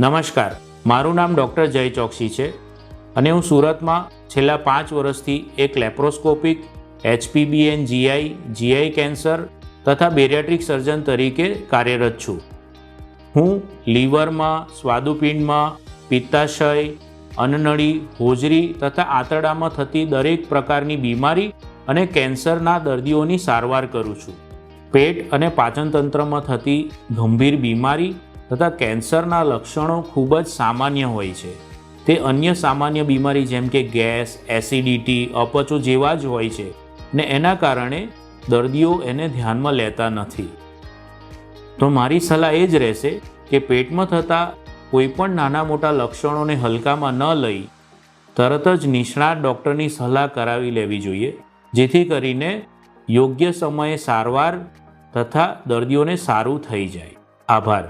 નમસ્કાર, મારું નામ ડૉક્ટર જય ચોકસી છે અને હું સુરતમાં છેલ્લા 5 વર્ષથી એક લેપ્રોસ્કોપિક HPBN GI કેન્સર તથા બેરિયાટ્રિક સર્જન તરીકે કાર્યરત છું. હું લીવરમાં, સ્વાદુપિંડમાં, પિત્તાશય, અન્નનળી, હોજરી તથા આંતરડામાં થતી દરેક પ્રકારની બીમારી અને કેન્સરના દર્દીઓની સારવાર કરું છું. પેટ અને પાચનતંત્રમાં થતી ગંભીર બીમારી તથા કેન્સરના લક્ષણો ખૂબ જ સામાન્ય હોય છે. તે અન્ય સામાન્ય બીમારી જેમ કે ગેસ, એસિડિટી, અપચો જેવા જ હોય છે ને એના કારણે દર્દીઓ એને ધ્યાનમાં લેતા નથી. તો મારી સલાહ એ જ રહેશે કે પેટમાં થતા કોઈપણ નાના મોટા લક્ષણોને હલકામાં ન લઈ તરત જ નિષ્ણાત ડૉક્ટરની સલાહ કરાવી લેવી જોઈએ, જેથી કરીને યોગ્ય સમયે સારવાર તથા દર્દીઓને સારું થઈ જાય. આભાર.